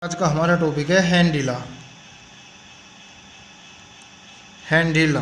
आज का हमारा टॉपिक है हैंडिला। हैंडिला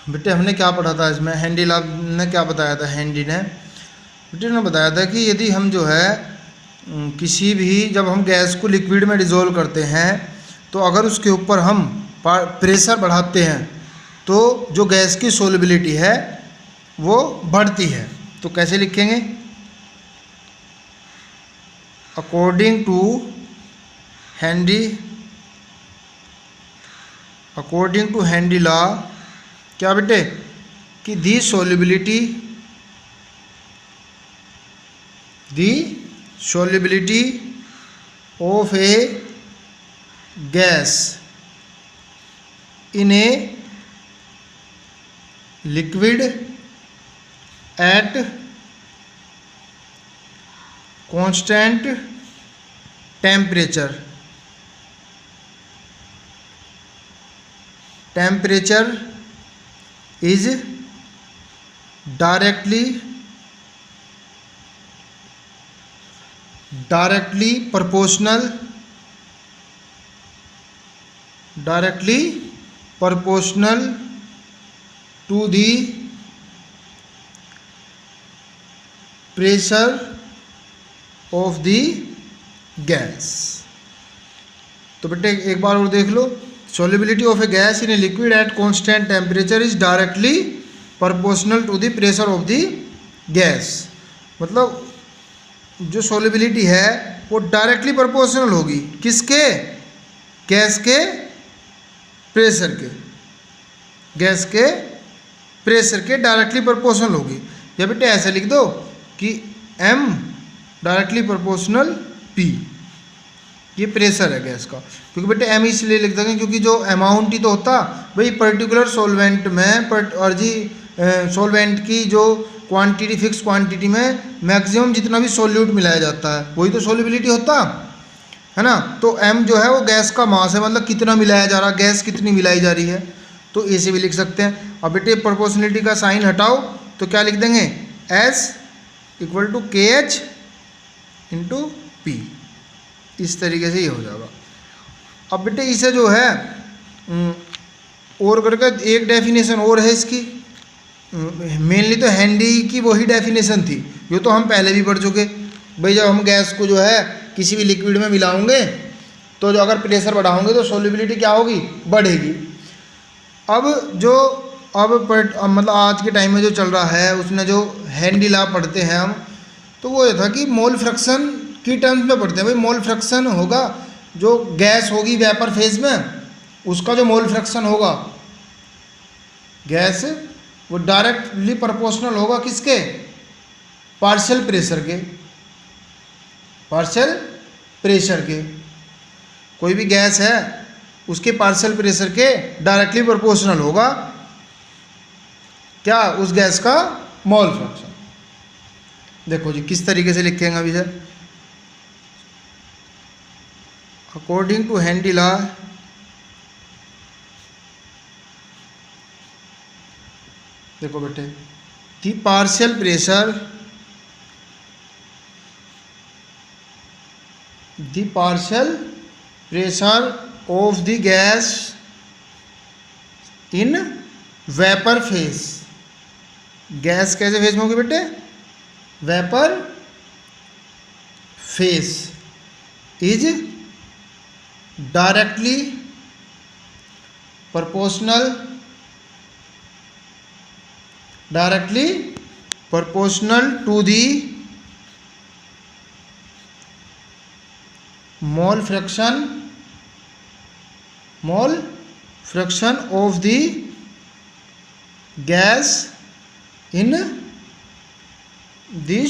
बेटे हमने क्या पढ़ा था इसमें? हैंडिला ने क्या बताया था? हैंडी ने बेटे ने बताया था कि यदि हम जो है किसी भी जब हम गैस को लिक्विड में डिज़ोल्व करते हैं तो अगर उसके ऊपर हम प्रेशर बढ़ाते हैं तो जो गैस की सोलिबिलिटी है वो बढ़ती है। तो कैसे लिखेंगे? अकॉर्डिंग टू हैंडी लॉ क्या बेटे कि the solubility of a gas in a liquid at constant temperature is directly proportional to the pressure of the gas. तो बेटे एक बार और देख लो, solubility of a gas in a liquid at constant temperature is directly proportional to the pressure of the gas. मतलब जो solubility है वो डायरेक्टली प्रोपोर्शनल होगी किसके? गैस के प्रेशर के। गैस के प्रेशर के डायरेक्टली प्रोपोर्शनल होगी। या बेटे ऐसे लिख दो कि M डायरेक्टली प्रोपोर्शनल P, ये प्रेशर है गैस का। क्योंकि बेटे M इसलिए लिख देंगे क्योंकि जो अमाउंट ही तो होता भाई पर्टिकुलर सॉल्वेंट में और जी सॉल्वेंट की जो क्वांटिटी फिक्स क्वांटिटी में मैक्सिमम जितना भी सॉल्यूट मिलाया जाता है वही तो सॉल्युबिलिटी होता है ना। तो M जो है वो गैस का मास है, मतलब कितना मिलाया जा रहा, गैस कितनी मिलाई जा रही है। तो ऐसे भी लिख सकते हैं। अब बेटे प्रोपोर्शनलिटी का साइन हटाओ तो क्या लिख देंगे? S equal to KH into P। इस तरीके से ये हो जाएगा। अब बेटे इसे जो है और करके एक डेफिनेशन और है इसकी। मेनली तो हैंडी की वही डेफिनेशन थी, ये तो हम पहले भी पढ़ चुके। भाई जब हम गैस को जो है किसी भी लिक्विड में मिलाओगे तो जो अगर प्रेशर बढ़ाओगे तो सोल्युबिलिटी क्या होगी? बढ़ेगी। मतलब आज के टाइम में जो चल रहा है उसने जो हैंडी लॉ पढ़ते हैं हम, तो वो ये था कि मोल फ्रैक्शन की टर्म्स में पढ़ते हैं। भाई मोल फ्रैक्शन होगा, जो गैस होगी वेपर फेज में उसका जो मोल फ्रैक्शन होगा गैस वो डायरेक्टली प्रोपोर्शनल होगा किसके? पार्शियल प्रेशर के। कोई भी गैस है उसके पार्शियल प्रेशर के डायरेक्टली प्रोपोर्शनल होगा क्या? उस गैस का मोल फ्रैक्शन। देखो जी किस तरीके से लिखेंगे अभी sir. According to Henry law देखो बेटे the partial pressure of the gas in vapour phase. Gas कैसे फेज में होगी बेटे? Vapour phase is directly proportional to the mole fraction of the gas in the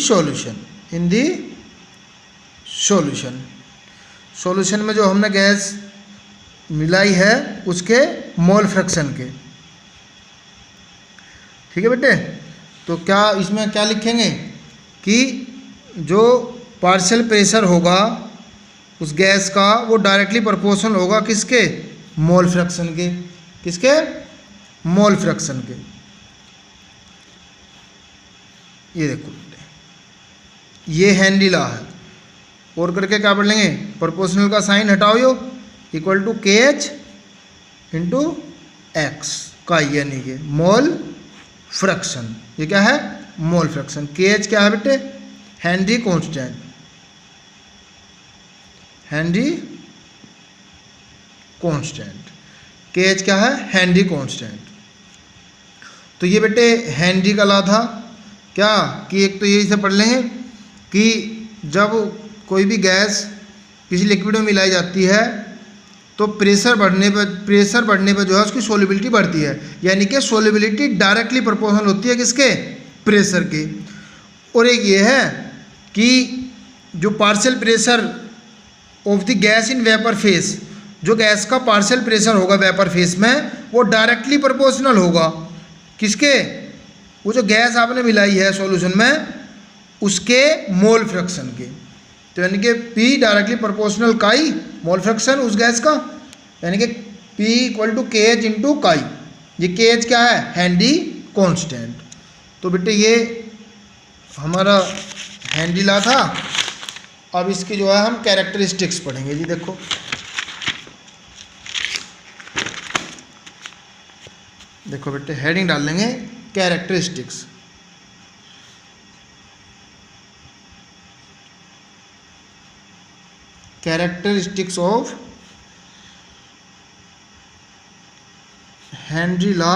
solution में जो हमने gas मिलाई है उसके मोल फ्रैक्शन के। ठीक है बेटे। तो क्या इसमें क्या लिखेंगे कि जो पार्शियल प्रेशर होगा उस गैस का वो डायरेक्टली प्रोपोर्शनल होगा किसके? मोल फ्रैक्शन के। किसके? मोल फ्रैक्शन के। ये देखो ये हेनरी लॉ है। और करके क्या पढ़ लेंगे, प्रोपोर्शनल का साइन हटाओ यो, equal to K H into x का यानी कि मोल फ्रैक्शन। ये क्या है, मोल फ्रैक्शन। के एच क्या है बेटे, हेनरी कांस्टेंट, हेनरी कांस्टेंट। के एच क्या है, हेनरी कांस्टेंट। तो ये बेटे हेनरी का लॉ था क्या, कि एक तो यही से पढ़ लेंगे कि जब कोई भी गैस किसी लिक्विड में मिलाई जाती है तो प्रेशर बढ़ने पर जो है उसकी सोल्युबिलिटी बढ़ती है, यानी कि सोल्युबिलिटी डायरेक्टली प्रोपोर्शनल होती है किसके, प्रेशर के। और एक ये है कि जो partial pressure of the gas in vapour face, जो गैस का पार्शियल प्रेशर होगा वेपर फेस में, वो डायरेक्टली प्रोपोर्शनल होगा किसके, वो जो गैस आपने मिलाई है सॉल्यूशन में उसके मोल फ्रैक्शन के। तो यानी कि P डायरेक्टली प्रोपोर्शनल काई मोल फ्रैक्शन उस गैस का, यानी कि P equal to K H into chi. ये के एच क्या है, हेनरी कांस्टेंट। तो बेटे ये हमारा हेनरी लॉ था। अब इसकी जो है हम कैरेक्टरिस्टिक्स पढ़ेंगे जी। देखो बेटे हेडिंग डाल लेंगे characteristics. Characteristics of Henry law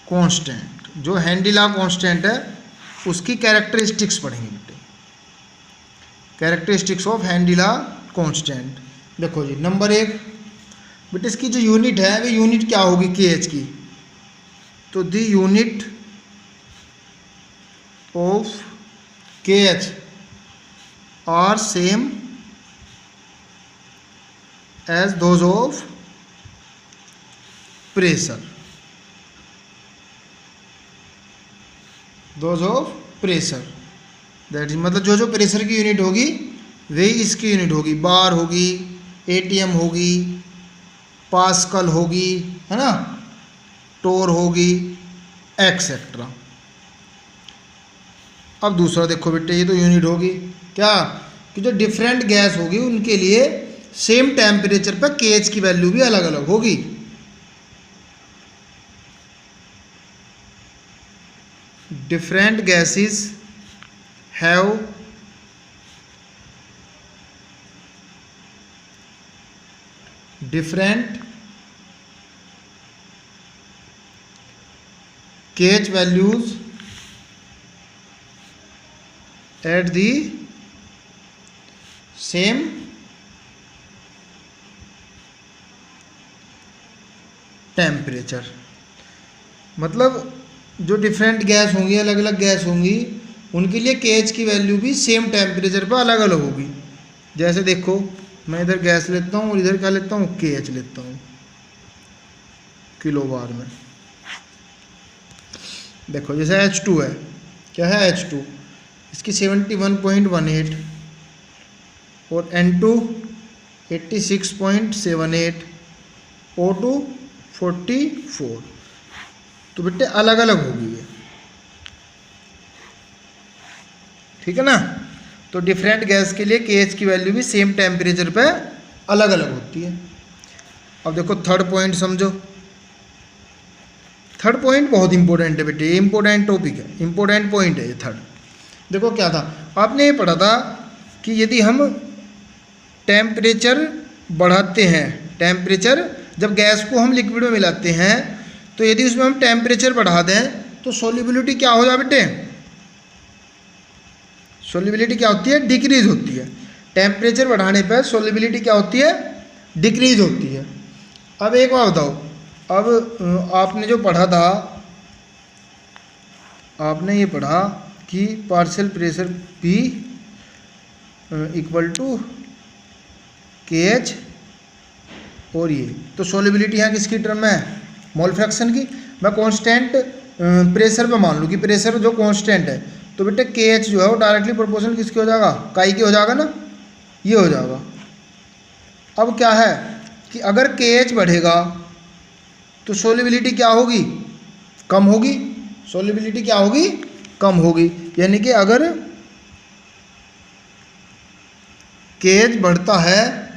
constant. जो हेनरी लॉ कांस्टेंट है उसकी कैरेक्टरिस्टिक्स पढ़ेंगे बेटे, characteristics of Henry law constant. देखो जी, नंबर 1 बेटे इसकी जो यूनिट है वो यूनिट क्या होगी के एच की। तो the unit of K H are same as those of pressure, those of pressure. That is मतलब जो जो प्रेशर की यूनिट होगी वही इसकी यूनिट होगी। बार होगी, एटीएम होगी, पास्कल होगी, है ना, टोर होगी, एक्सेट्रा। अब दूसरा देखो बेटे, ये तो यूनिट होगी क्या, कि जो डिफरेंट गैस होगी उनके लिए सेम टेम्परेचर पर के एच की वैल्यू भी अलग अलग होगी। Different gases have different KH values at the same temperature। मतलब जो डिफरेंट गैस होंगी, अलग अलग गैस होंगी, उनके लिए KH की वैल्यू भी सेम टेम्परेचर पर अलग अलग होगी। जैसे देखो मैं इधर गैस लेता हूँ और इधर क्या लेता हूँ, के एच लेता हूँ किलो बार में। देखो जैसे H2 है, क्या है H2, इसकी 71.18 और N2 86.78, O2 44। तो बेटे अलग अलग होगी ये, ठीक है ना। तो डिफरेंट गैस के लिए KH की वैल्यू भी सेम टेम्परेचर पे अलग अलग होती है। अब देखो थर्ड पॉइंट समझो। थर्ड पॉइंट बहुत इंपॉर्टेंट है बेटे, ये इंपॉर्टेंट टॉपिक है, इंपॉर्टेंट पॉइंट है ये थर्ड। देखो क्या था, आपने ये पढ़ा था कि यदि हम टेम्परेचर बढ़ाते हैं, टेम्परेचर जब गैस को हम लिक्विड में मिलाते हैं तो यदि उसमें हम टेम्परेचर बढ़ा दें तो सोल्युबिलिटी क्या हो जाए बेटे, सोल्युबिलिटी क्या होती है, डिक्रीज होती है। टेम्परेचर बढ़ाने पर सोल्युबिलिटी क्या होती है, डिक्रीज होती है। अब एक बात बताओ, अब आपने जो पढ़ा था, आपने ये पढ़ा कि partial pressure P equal to K H, और ये तो सोल्युबिलिटी यहाँ किसकी टर्म में है, मोल फ्रैक्शन की। मैं कांस्टेंट प्रेशर पे मान लूँ कि प्रेशर जो कांस्टेंट है, तो बेटे के एच जो है वो डायरेक्टली प्रोपोर्शनल किसके हो जाएगा, काई के हो जाएगा ना, ये हो जाएगा। अब क्या है कि अगर के एच बढ़ेगा तो सोल्युबिलिटी क्या होगी, कम होगी। सोल्युबिलिटी क्या होगी, कम होगी। यानी कि अगर केएच बढ़ता है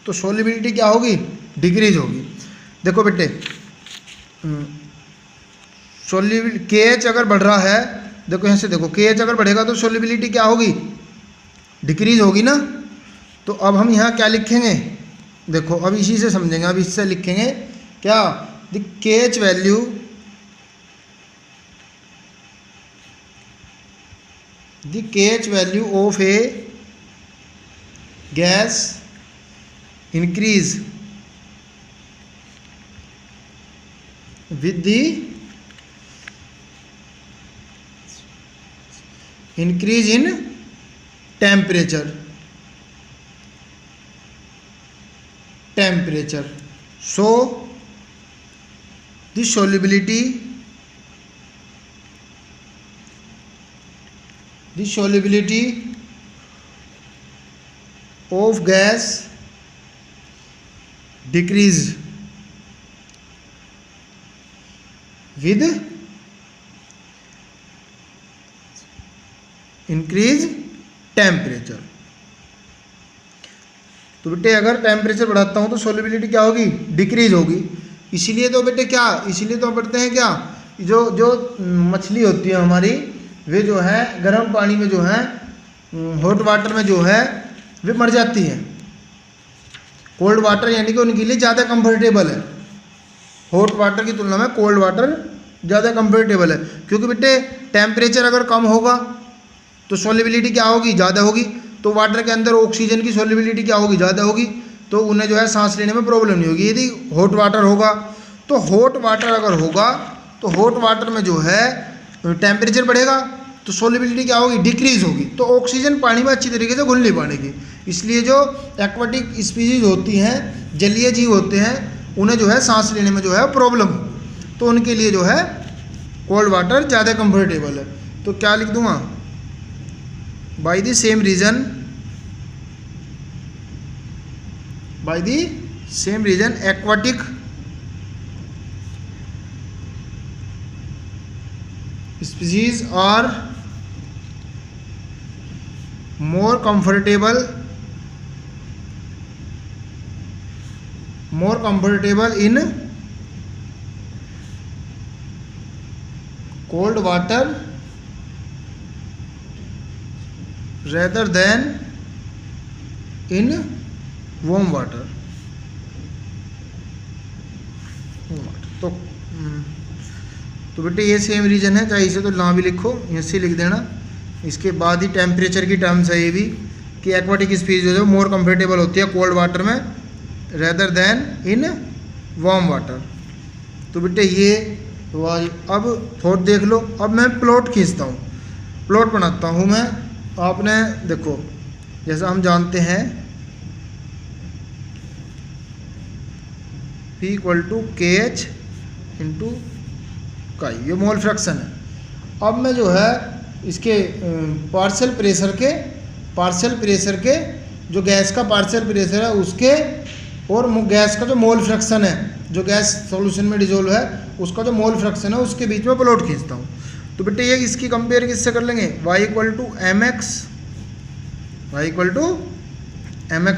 तो सॉल्युबिलिटी क्या होगी, डिक्रीज होगी। देखो बेटे, सॉल्युबिलिटी केएच अगर बढ़ रहा है, देखो यहाँ से देखो, केएच अगर बढ़ेगा तो सॉल्युबिलिटी क्या होगी, डिक्रीज होगी ना। तो अब हम यहाँ क्या लिखेंगे, देखो अब इसी से समझेंगे, अब इससे लिखेंगे क्या, the KH value of a gas increase with the increase in temperature so the solubility of gas decrease with increase temperature। तो बेटे अगर टेम्परेचर बढ़ाता हूँ तो सॉल्युबिलिटी क्या होगी, डिक्रीज होगी। इसीलिए तो बेटे क्या, इसीलिए तो पढ़ते हैं क्या, जो मछली होती है हमारी, वे जो है गर्म पानी में जो है, हॉट वाटर में जो है वे मर जाती हैं। कोल्ड वाटर यानी कि उनके लिए ज़्यादा कंफर्टेबल है, हॉट वाटर की तुलना में कोल्ड वाटर ज़्यादा कंफर्टेबल है। क्योंकि बेटे टेम्परेचर अगर कम होगा तो सॉल्युबिलिटी क्या होगी, ज़्यादा होगी। तो वाटर के अंदर ऑक्सीजन की सॉल्युबिलिटी क्या होगी, ज़्यादा होगी। तो उन्हें जो है सांस लेने में प्रॉब्लम नहीं होगी। यदि हॉट वाटर होगा, तो हॉट वाटर अगर होगा तो हॉट वाटर में जो है टेम्परेचर बढ़ेगा तो सॉल्युबिलिटी क्या होगी, डिक्रीज होगी। तो ऑक्सीजन पानी में अच्छी तरीके से घुल नहीं पाएगी। इसलिए जो एक्वाटिक स्पीशीज होती हैं, जलीय जीव होते हैं, उन्हें जो है सांस लेने में जो है प्रॉब्लम हो, तो उनके लिए जो है कोल्ड वाटर ज़्यादा कंफर्टेबल है। तो क्या लिख दूँगा, by the same reason aquatic species are more comfortable in cold water rather than in warm water। तो बेटे ये सेम रीजन है, चाहे इसे तो ना भी लिखो, ऐसे लिख देना। इसके बाद ही टेम्परेचर की टर्म्स है ये भी, कि एक्वाटिक स्पीशीज जो है मोर कंफर्टेबल होती है कोल्ड वाटर में rather then in warm water. तो बेटे ये अब थोड़ा देख लो। अब मैं प्लॉट खींचता हूँ, प्लॉट बनाता हूँ मैं। आपने देखो, जैसा हम जानते हैं P equal to KH into chi, ये मोल फ्रैक्शन है। अब मैं जो है इसके पार्शियल प्रेशर के जो गैस का पार्शियल प्रेशर है उसके, और गैस का जो मोल फ्रैक्शन है, जो गैस सॉल्यूशन में डिजोल्व है, उसका जो मोल फ्रैक्शन है, उसके बीच में प्लॉट खींचता हूँ। तो बेटे ये इसकी कंपेयर किससे कर लेंगे, y equal to m x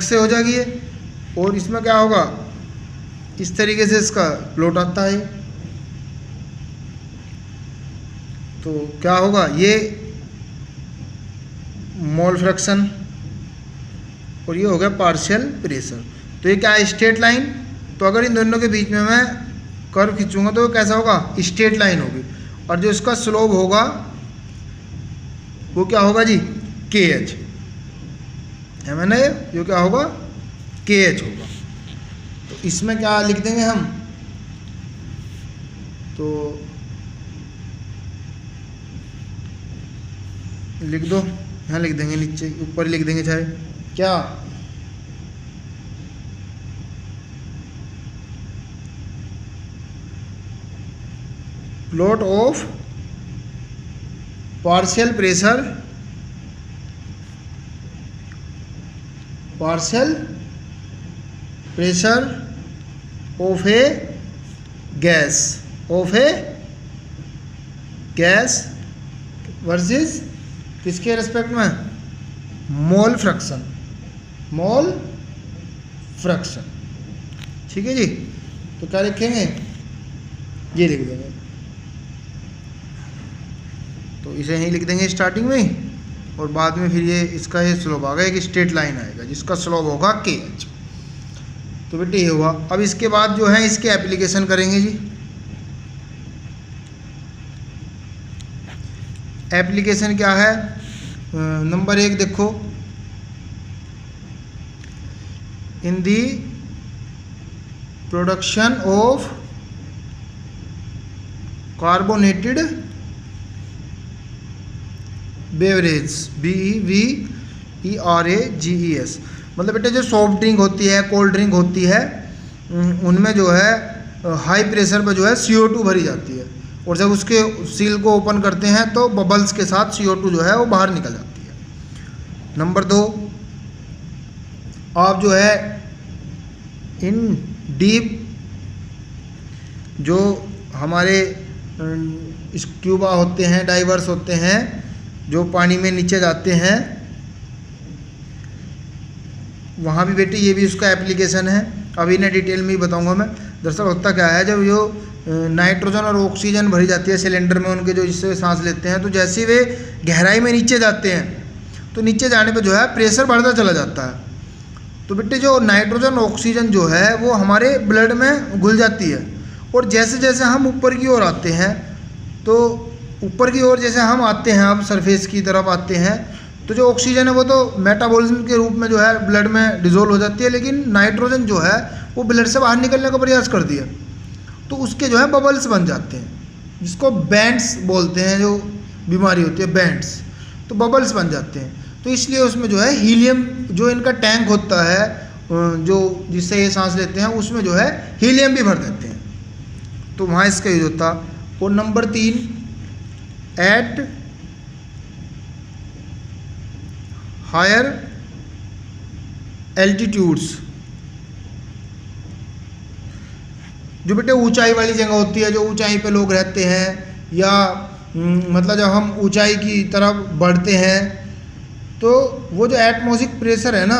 से हो जाएगी ये। और इसमें क्या होगा, इस तरीके से इसका प्लॉट आता है। तो क्या होगा, ये मोल फ्रैक्शन और ये हो गया पार्शियल प्रेशर। तो ये क्या है, स्ट्रेट लाइन। तो अगर इन दोनों के बीच में मैं कर्व खींचूंगा तो कैसा होगा, स्ट्रेट लाइन होगी। और जो इसका स्लोप होगा वो क्या होगा जी, KH है, मैंने जो क्या होगा KH होगा। तो इसमें क्या लिख देंगे हम, तो लिख दो, यहाँ लिख देंगे, नीचे ऊपर लिख देंगे, चाहे क्या, plot of partial pressure of a gas versus किसके रेस्पेक्ट में, मोल फ्रैक्शन, मोल फ्रैक्शन। ठीक है जी, तो क्या लिखेंगे, ये लिख देंगे, तो इसे यहीं लिख देंगे स्टार्टिंग में ही, और बाद में फिर ये इसका ये स्लोप आएगा, एक स्ट्रेट लाइन आएगा जिसका स्लोप होगा KH। तो बेटे ये हुआ। अब इसके बाद जो है इसके एप्लीकेशन करेंगे जी। एप्लीकेशन क्या है, नंबर 1 देखो, in the production of carbonated beverage, BEVERAGES, मतलब बेटे जो सॉफ्ट ड्रिंक होती है, कोल्ड ड्रिंक होती है, उनमें जो है हाई प्रेशर पर जो है CO2 भरी जाती है, और जब उसके सील को ओपन करते हैं तो बबल्स के साथ CO2 जो है वो बाहर निकल जाती है। नंबर 2, आप जो है इन डीप जो हमारे स्क्यूबा होते हैं, डाइवर्स होते हैं, जो पानी में नीचे जाते हैं, वहाँ भी बेटे ये भी उसका एप्लीकेशन है। अभी इन्हें डिटेल में ही बताऊंगा मैं। दरअसल होता क्या है, जब जो नाइट्रोजन और ऑक्सीजन भरी जाती है सिलेंडर में उनके, जो जिससे सांस लेते हैं, तो जैसे वे गहराई में नीचे जाते हैं तो नीचे जाने पे जो है प्रेशर बढ़ता चला जाता है। तो बेटे जो नाइट्रोजन ऑक्सीजन जो है वो हमारे ब्लड में घुल जाती है, और जैसे जैसे हम ऊपर की ओर आते हैं, तो ऊपर की ओर जैसे हम आते हैं, अब सरफेस की तरफ आते हैं, तो जो ऑक्सीजन है वो तो मेटाबॉलिज्म के रूप में जो है ब्लड में डिजोल्व हो जाती है, लेकिन नाइट्रोजन जो है वो ब्लड से बाहर निकलने का प्रयास करती है, तो उसके जो है बबल्स बन जाते हैं, जिसको बैंड्स बोलते हैं, जो बीमारी होती है बैंड्स, तो बबल्स बन जाते हैं। तो इसलिए उसमें जो है हीलियम, जो इनका टैंक होता है जो जिससे ये सांस लेते हैं, उसमें जो है हीलियम भी भर देते हैं, तो वहाँ इसका यूज होता। और नंबर 3, एट हायर एल्टीट्यूड्स, जो बेटे ऊंचाई वाली जगह होती है, जो ऊंचाई पे लोग रहते हैं, या मतलब जब हम ऊंचाई की तरफ बढ़ते हैं तो वो जो एटमॉस्फेरिक प्रेशर है ना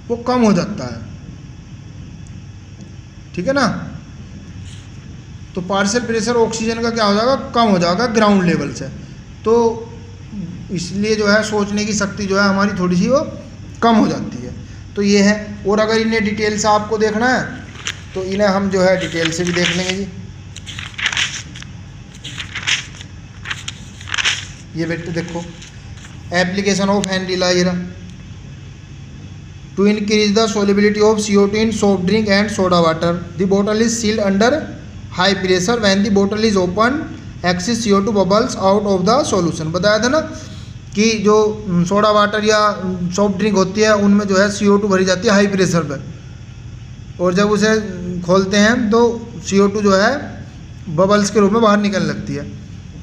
वो कम हो जाता है, ठीक है ना। तो पार्शियल प्रेशर ऑक्सीजन का क्या हो जाएगा, कम हो जाएगा ग्राउंड लेवल से, तो इसलिए जो है सोचने की शक्ति जो है हमारी थोड़ी सी वो कम हो जाती है। तो ये है। और अगर इन्हें डिटेल से आपको देखना है तो इन्हें हम जो है डिटेल से भी देख लेंगे जी। ये बेटे देखो, application of Henry's law, to increase the solubility of CO2 in soft drink and soda water, the bottle is sealed under high pressure, when the bottle is open excess CO2 bubbles out of the solution. बताया था ना कि जो soda water या soft drink होती है उनमें जो है CO2 भरी जाती है हाई प्रेशर पर, और जब उसे खोलते हैं तो CO2 जो है बबल्स के रूप में बाहर निकलने लगती है।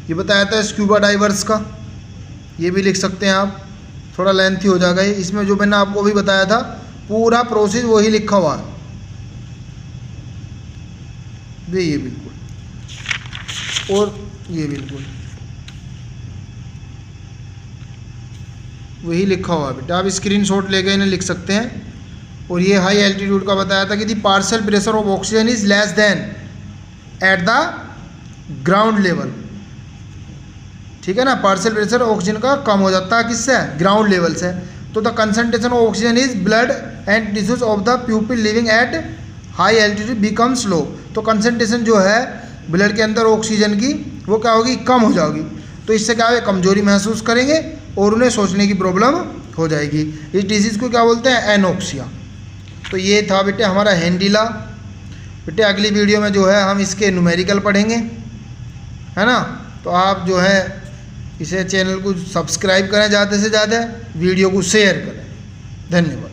ये बताया था स्क्यूबा डाइवर्स का, ये भी लिख सकते हैं आप, थोड़ा लेंथी हो जाएगा ये। इसमें जो मैंने आपको भी बताया था पूरा प्रोसेस वही लिखा हुआ है, ये बिल्कुल, और ये बिल्कुल वही लिखा हुआ है बेटा, आप स्क्रीनशॉट लेके इन्हें लिख सकते हैं। और ये हाई एल्टीट्यूड का बताया था कि the partial pressure of oxygen is less than at the ground level, ठीक है ना। पार्शियल प्रेशर ऑक्सीजन का कम हो जाता है किससे, ग्राउंड लेवल से। तो the concentration of oxygen is blood and tissues of the people living at high altitude becomes low. तो कंसंट्रेशन जो है ब्लड के अंदर ऑक्सीजन की वो क्या होगी, कम हो जाएगी। तो इससे क्या है, कमजोरी महसूस करेंगे और उन्हें सोचने की प्रॉब्लम हो जाएगी। इस डिजीज़ को क्या बोलते हैं, एनोक्सिया। तो ये था बेटे हमारा हैंडीला। बेटे अगली वीडियो में जो है हम इसके न्यूमेरिकल पढ़ेंगे, है ना। तो आप जो है इसे चैनल को सब्सक्राइब करें, ज़्यादा से ज़्यादा वीडियो को शेयर करें। धन्यवाद।